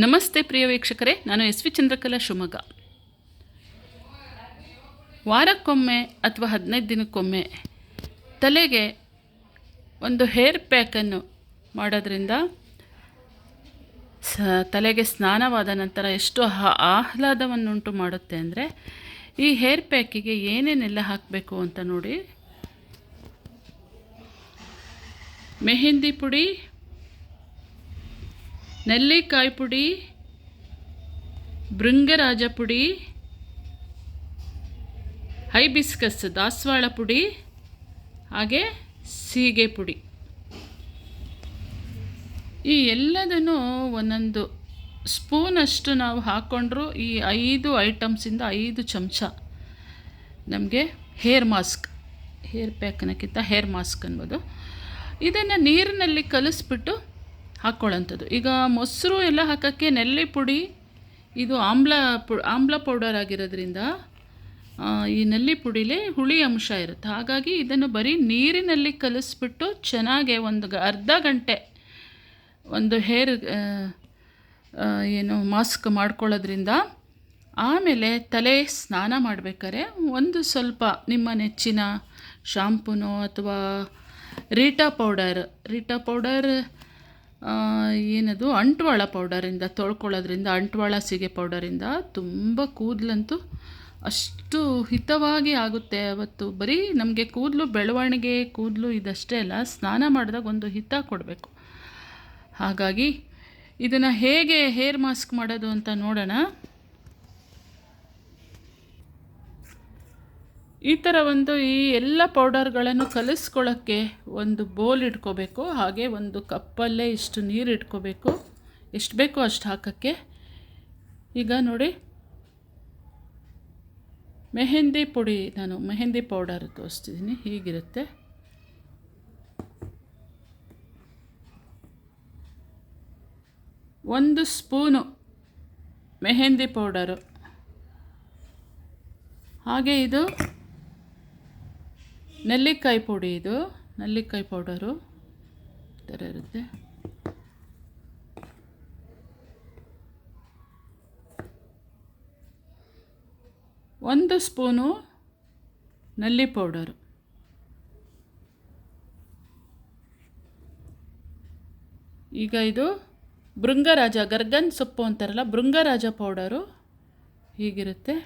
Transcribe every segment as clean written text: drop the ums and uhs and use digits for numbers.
ನಮಸ್ತೆ ಪ್ರಿಯ ವೀಕ್ಷಕರೇ, ನಾನು ಎಸ್.ವಿ. ಚಂದ್ರಕಲಾ, ಶಿವಮೊಗ್ಗ. ವಾರಕ್ಕೊಮ್ಮೆ ಅಥವಾ 15 ದಿನಕ್ಕೊಮ್ಮೆ ತಲೆಗೆ ಒಂದು ಹೇರ್ ಪ್ಯಾಕನ್ನು ಮಾಡೋದ್ರಿಂದ ತಲೆಗೆ ಸ್ನಾನವಾದ ನಂತರ ಎಷ್ಟು ಆಹ್ಲಾದವನ್ನುಂಟು ಮಾಡುತ್ತೆ ಅಂದರೆ, ಈ ಹೇರ್ ಪ್ಯಾಕಿಗೆ ಏನೇನೆಲ್ಲ ಹಾಕಬೇಕು ಅಂತ ನೋಡಿ. ಮೆಹಂದಿ ಪುಡಿ, ನೆಲ್ಲಿಕಾಯಿ ಪುಡಿ, ಭೃಂಗರಾಜ ಪುಡಿ, ಹೈಬಿಸ್ಕಸ್ ದಾಸವಾಳ ಪುಡಿ, ಹಾಗೆ ಸೀಗೆ ಪುಡಿ. ಈ ಎಲ್ಲದನ್ನು ಒಂದೊಂದು ಸ್ಪೂನಷ್ಟು ನಾವು ಹಾಕ್ಕೊಂಡ್ರೂ ಈ 5 ಐಟಮ್ಸಿಂದ 5 ಚಮಚ ನಮಗೆ ಹೇರ್ ಮಾಸ್ಕ್, ಹೇರ್ ಪ್ಯಾಕ್ ಅನ್ನೋಕ್ಕಿಂತ ಹೇರ್ ಮಾಸ್ಕ್ ಅನ್ಬೋದು. ಇದನ್ನು ನೀರಿನಲ್ಲಿ ಕಲಿಸ್ಬಿಟ್ಟು ಹಾಕ್ಕೊಳ್ಳೋಂಥದ್ದು. ಈಗ ಮೊಸರು ಎಲ್ಲ ಹಾಕೋಕ್ಕೆ ನೆಲ್ಲಿ ಪುಡಿ, ಇದು ಆಮ್ಲ ಪೌಡರ್ ಆಗಿರೋದ್ರಿಂದ ಈ ನೆಲ್ಲಿ ಪುಡಿಲೇ ಹುಳಿ ಅಂಶ ಇರುತ್ತೆ. ಹಾಗಾಗಿ ಇದನ್ನು ಬರೀ ನೀರಿನಲ್ಲಿ ಕಲಿಸ್ಬಿಟ್ಟು ಚೆನ್ನಾಗೆ ಒಂದು ಅರ್ಧ ಗಂಟೆ ಒಂದು ಹೇರ್ ಮಾಸ್ಕ್ ಮಾಡ್ಕೊಳ್ಳೋದ್ರಿಂದ, ಆಮೇಲೆ ತಲೆ ಸ್ನಾನ ಮಾಡಬೇಕಾದ್ರೆ ಒಂದು ಸ್ವಲ್ಪ ನಿಮ್ಮ ನೆಚ್ಚಿನ ಶಾಂಪೂನೋ ಅಥವಾ ರೀಟಾ ಪೌಡರ್ ಏನದು ಅಂಟ್ವಾಳ ಪೌಡರಿಂದ ತೊಳ್ಕೊಳ್ಳೋದ್ರಿಂದ, ಅಂಟ್ವಾಳ ಸೀಗೆ ಪೌಡರಿಂದ ತುಂಬ ಕೂದಲಂತೂ ಅಷ್ಟು ಹಿತವಾಗಿ ಆಗುತ್ತೆ. ಅವತ್ತು ಬರೀ ನಮಗೆ ಬೆಳವಣಿಗೆ ಕೂದಲು ಇದಷ್ಟೇ ಅಲ್ಲ, ಸ್ನಾನ ಮಾಡಿದಾಗ ಒಂದು ಹಿತ ಕೊಡಬೇಕು. ಹಾಗಾಗಿ ಇದನ್ನು ಹೇಗೆ ಹೇರ್ ಮಾಸ್ಕ್ ಮಾಡೋದು ಅಂತ ನೋಡೋಣ. ಈ ಥರ ಈ ಎಲ್ಲ ಪೌಡರ್ಗಳನ್ನು ಕಲಿಸ್ಕೊಳ್ಳೋಕ್ಕೆ ಒಂದು ಬೌಲ್ ಇಟ್ಕೋಬೇಕು. ಹಾಗೆ ಒಂದು ಕಪ್ಪಲ್ಲೇ ಇಷ್ಟು ನೀರು ಇಟ್ಕೋಬೇಕು, ಎಷ್ಟು ಬೇಕೋ ಅಷ್ಟು ಹಾಕೋಕ್ಕೆ. ಈಗ ನೋಡಿ, ಮೆಹಂದಿ ಪುಡಿ, ನಾನು ಮೆಹಂದಿ ಪೌಡರ್ ತೋರಿಸ್ತಿದ್ದೀನಿ. ಹೀಗಿರುತ್ತೆ. ಒಂದು ಸ್ಪೂನು ಮೆಹಂದಿ ಪೌಡರು, ಹಾಗೆ ಇದು ನೆಲ್ಲಿಕಾಯಿ ಪುಡಿ, ಇದು ನೆಲ್ಲಿಕಾಯಿ ಪೌಡರು ಈ ಥರ ಇರುತ್ತೆ. ಒಂದು ಸ್ಪೂನು ನೆಲ್ಲಿ ಪೌಡರು, ಈಗ ಇದು ಭೃಂಗರಾಜ, ಗರ್ಗನ್ ಸೊಪ್ಪು ಅಂತಾರಲ್ಲ, ಭೃಂಗರಾಜ ಪೌಡರು ಹೀಗಿರುತ್ತೆ.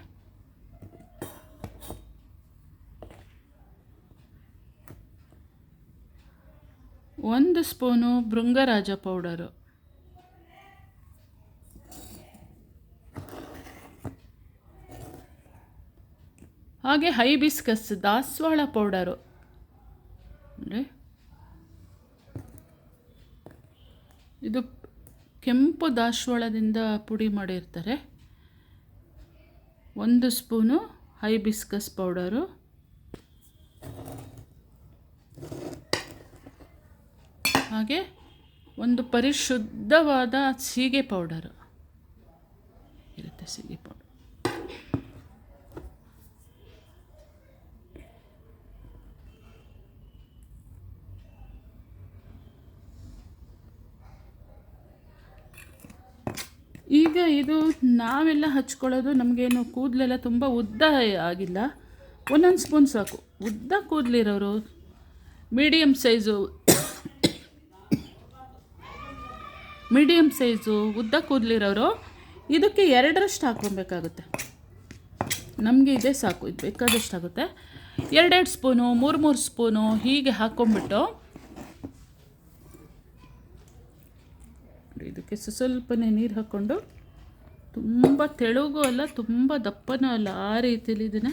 ಒಂದು ಸ್ಪೂನು ಭೃಂಗರಾಜ ಪೌಡರು, ಹಾಗೆ ಹೈಬಿಸ್ಕಸ್ ದಾಸವಾಳ ಪೌಡರು. ಇದು ಕೆಂಪು ದಾಸವಾಳದಿಂದ ಪುಡಿ ಮಾಡಿರ್ತಾರೆ. ಒಂದು ಸ್ಪೂನು ಹೈಬಿಸ್ಕಸ್ ಪೌಡರು, ಹಾಗೆ ಒಂದು ಪರಿಶುದ್ಧವಾದ ಸೀಗೆ ಪೌಡರು ಇರುತ್ತೆ. ಸೀಗೆ ಪೌಡರ್ ಈಗ ಇದು ನಾವೆಲ್ಲ ಹಚ್ಕೊಳ್ಳೋದು, ನಮಗೇನು ಕೂದಲೆಲ್ಲ ತುಂಬ ಉದ್ದ ಆಗಿಲ್ಲ, ಒಂದೊಂದು ಸ್ಪೂನ್ ಸಾಕು. ಉದ್ದ ಕೂದಲಿರೋರು, ಮೀಡಿಯಮ್ ಸೈಜು ಉದ್ದ ಕೂದಲಿರೋರು ಇದಕ್ಕೆ 2ರಷ್ಟು ಹಾಕ್ಕೊಬೇಕಾಗುತ್ತೆ. ನಮಗೆ ಇದೇ ಸಾಕು, ಇದು ಬೇಕಾದಷ್ಟು ಆಗುತ್ತೆ. 2 ಸ್ಪೂನು 3 ಸ್ಪೂನು ಹೀಗೆ ಹಾಕ್ಕೊಂಬಿಟ್ಟು ಇದಕ್ಕೆ ಸ್ವಲ್ಪನೇ ನೀರು ಹಾಕ್ಕೊಂಡು, ತುಂಬ ತೆಳುಗೂ ಅಲ್ಲ ತುಂಬ ದಪ್ಪನೂ ಅಲ್ಲ, ಆ ರೀತಿಯಲ್ಲಿ ಇದನ್ನು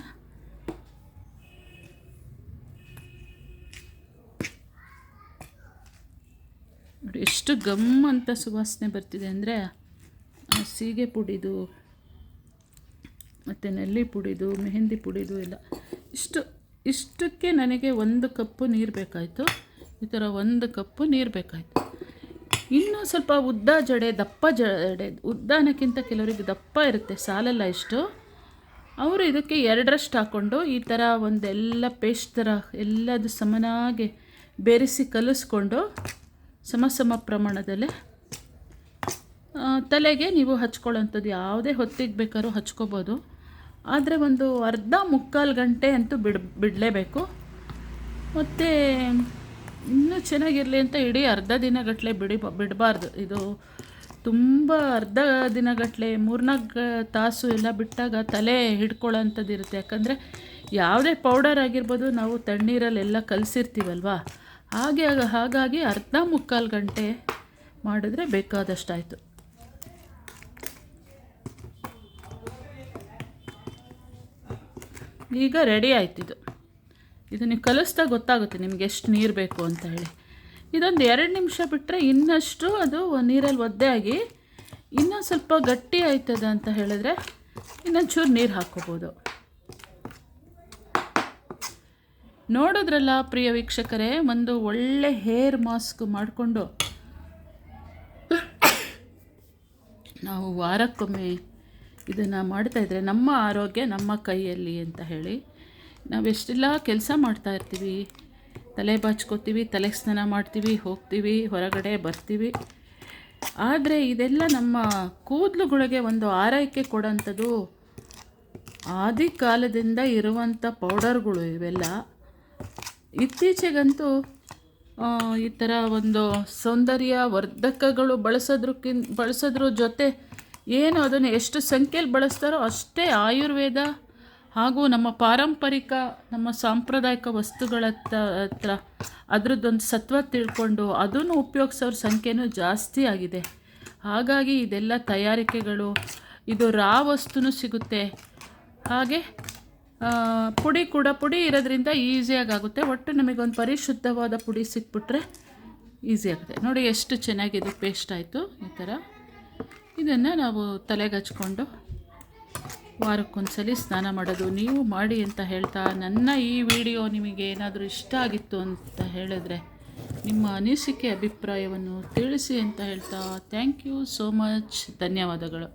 ನೋಡಿ ಎಷ್ಟು ಗಮ್ ಅಂತ ಸುವಾಸನೆ ಬರ್ತಿದೆ ಅಂದರೆ, ಸೀಗೆ ಪುಡಿದು ಮತ್ತು ನೆಲ್ಲಿ ಪುಡಿದು ಮೆಹಂದಿ ಪುಡಿದು ಎಲ್ಲ ಇಷ್ಟಕ್ಕೆ ನನಗೆ 1 ಕಪ್ಪು ನೀರು ಬೇಕಾಯಿತು. ಈ ಥರ 1 ಕಪ್ಪು ನೀರು ಬೇಕಾಯಿತು. ಇನ್ನೂ ಸ್ವಲ್ಪ ಉದ್ದ ಜಡೆ, ದಪ್ಪ ಜಡೆ, ಉದ್ದ ಅನ್ನೋಕ್ಕಿಂತ ಕೆಲವರಿಗೆ ದಪ್ಪ ಇರುತ್ತೆ, ಸಾಲಲ್ಲ ಇಷ್ಟು, ಅವರು ಇದಕ್ಕೆ 2ರಷ್ಟು ಹಾಕ್ಕೊಂಡು ಈ ಥರ ಒಂದೆಲ್ಲ ಪೇಸ್ಟ್ ಥರ ಎಲ್ಲದು ಸಮನಾಗಿ ಬೆರೆಸಿ ಕಲಿಸ್ಕೊಂಡು ಸಮ ಪ್ರಮಾಣದಲ್ಲೇ ತಲೆಗೆ ನೀವು ಹಚ್ಕೊಳ್ಳೋಂಥದ್ದು ಯಾವುದೇ ಹೊತ್ತಿಗೆ ಬೇಕಾದ್ರೂ ಹಚ್ಕೋಬೋದು. ಆದರೆ ಒಂದು ಅರ್ಧ ಮುಕ್ಕಾಲು ಗಂಟೆ ಅಂತೂ ಬಿಡಲೇಬೇಕು. ಮತ್ತು ಇನ್ನೂ ಚೆನ್ನಾಗಿರಲಿ ಅಂತ ಇಡೀ ಅರ್ಧ ದಿನಗಟ್ಟಲೆ ಬಿಡಬಾರ್ದು. ಇದು ತುಂಬ ಅರ್ಧ ದಿನಗಟ್ಟಲೆ 3-4 ತಾಸು ಎಲ್ಲ ಬಿಟ್ಟಾಗ ತಲೆ ಹಿಡ್ಕೊಳ್ಳೋಂಥದ್ದು ಇರುತ್ತೆ. ಯಾಕಂದರೆ ಯಾವುದೇ ಪೌಡರ್ ಆಗಿರ್ಬೋದು ನಾವು ತಣ್ಣೀರಲ್ಲೆಲ್ಲ ಕಲಸಿರ್ತೀವಲ್ವ, ಹಾಗಾಗಿ ಅರ್ಧ ಮುಕ್ಕಾಲು ಗಂಟೆ ಮಾಡಿದ್ರೆ ಬೇಕಾದಷ್ಟಾಯಿತು. ಈಗ ರೆಡಿ ಆಯ್ತು. ಇದು ನೀವು ಕಲಿಸ್ದಾಗ ಗೊತ್ತಾಗುತ್ತೆ ನಿಮ್ಗೆ ಎಷ್ಟು ನೀರು ಬೇಕು ಅಂತ ಹೇಳಿ. ಇದೊಂದು 2 ನಿಮಿಷ ಬಿಟ್ಟರೆ ಇನ್ನಷ್ಟು ಅದು ನೀರಲ್ಲಿ ಒದ್ದೆ ಆಗಿ ಇನ್ನೊಂದು ಸ್ವಲ್ಪ ಗಟ್ಟಿ ಆಯ್ತದ ಅಂತ ಹೇಳಿದ್ರೆ ಇನ್ನೊಂಚೂರು ನೀರು ಹಾಕ್ಕೋಬೋದು. ನೋಡಿದ್ರಲ್ಲ ಪ್ರಿಯ ವೀಕ್ಷಕರೇ, ಒಂದು ಒಳ್ಳೆ ಹೇರ್ ಮಾಸ್ಕ್ ಮಾಡಿಕೊಂಡು ನಾವು ವಾರಕ್ಕೊಮ್ಮೆ ಇದನ್ನು ಮಾಡ್ತಾಯಿದ್ರೆ ನಮ್ಮ ಆರೋಗ್ಯ ನಮ್ಮ ಕೈಯಲ್ಲಿ ಅಂತ ಹೇಳಿ. ನಾವೆಷ್ಟೆಲ್ಲ ಕೆಲಸ ಮಾಡ್ತಾಯಿರ್ತೀವಿ, ತಲೆ ಬಾಚ್ಕೋತೀವಿ, ತಲೆಗೆ ಸ್ನಾನ ಮಾಡ್ತೀವಿ, ಹೋಗ್ತೀವಿ, ಹೊರಗಡೆ ಬರ್ತೀವಿ. ಆದರೆ ಇದೆಲ್ಲ ನಮ್ಮ ಕೂದಲುಗಳಿಗೆ ಒಂದು ಆರೈಕೆ ಕೊಡೋಂಥದ್ದು ಆದಿ ಕಾಲದಿಂದ ಇರುವಂಥ ಪೌಡರ್ಗಳು ಇವೆಲ್ಲ. ಇತ್ತೀಚೆಗಂತೂ ಈ ಥರ ಒಂದು ಸೌಂದರ್ಯ ವರ್ಧಕಗಳು ಬಳಸೋದ್ರ ಜೊತೆ ಏನು ಅದನ್ನು ಎಷ್ಟು ಸಂಖ್ಯೆಯಲ್ಲಿ ಬಳಸ್ತಾರೋ ಅಷ್ಟೇ ಆಯುರ್ವೇದ ಹಾಗೂ ನಮ್ಮ ಪಾರಂಪರಿಕ ನಮ್ಮ ಸಾಂಪ್ರದಾಯಿಕ ವಸ್ತುಗಳ ಹತ್ರ ಅದರದ್ದೊಂದು ಸತ್ವ ತಿಳ್ಕೊಂಡು ಅದನ್ನು ಉಪಯೋಗಿಸೋರ ಸಂಖ್ಯೆನೂ ಜಾಸ್ತಿ ಆಗಿದೆ. ಹಾಗಾಗಿ ಇದೆಲ್ಲ ತಯಾರಿಕೆಗಳು, ಇದು ರಾ ವಸ್ತುನೂ ಸಿಗುತ್ತೆ, ಹಾಗೆ ಪುಡಿ ಇರೋದ್ರಿಂದ ಈಸಿಯಾಗಿ ಆಗುತ್ತೆ. ಒಟ್ಟು ನಮಗೊಂದು ಪರಿಶುದ್ಧವಾದ ಪುಡಿ ಸಿಕ್ಬಿಟ್ರೆ ಈಸಿ ಆಗುತ್ತೆ. ನೋಡಿ ಎಷ್ಟು ಚೆನ್ನಾಗಿದೆ ಪೇಸ್ಟ್ ಆಯಿತು. ಈ ಥರ ಇದನ್ನು ನಾವು ತಲೆಗೆ ಹಚ್ಕೊಂಡು ವಾರಕ್ಕೊಂದ್ಸಲಿ ಸ್ನಾನ ಮಾಡೋದು ನೀವು ಮಾಡಿ ಅಂತ ಹೇಳ್ತಾ, ನನ್ನ ಈ ವಿಡಿಯೋ ನಿಮಗೆ ಏನಾದರೂ ಇಷ್ಟ ಆಗಿತ್ತು ಅಂತ ಹೇಳಿದ್ರೆ ನಿಮ್ಮ ಅನಿಸಿಕೆ ಅಭಿಪ್ರಾಯವನ್ನು ತಿಳಿಸಿ ಅಂತ ಹೇಳ್ತಾ, ಥ್ಯಾಂಕ್ ಯು ಸೋ ಮಚ್, ಧನ್ಯವಾದಗಳು.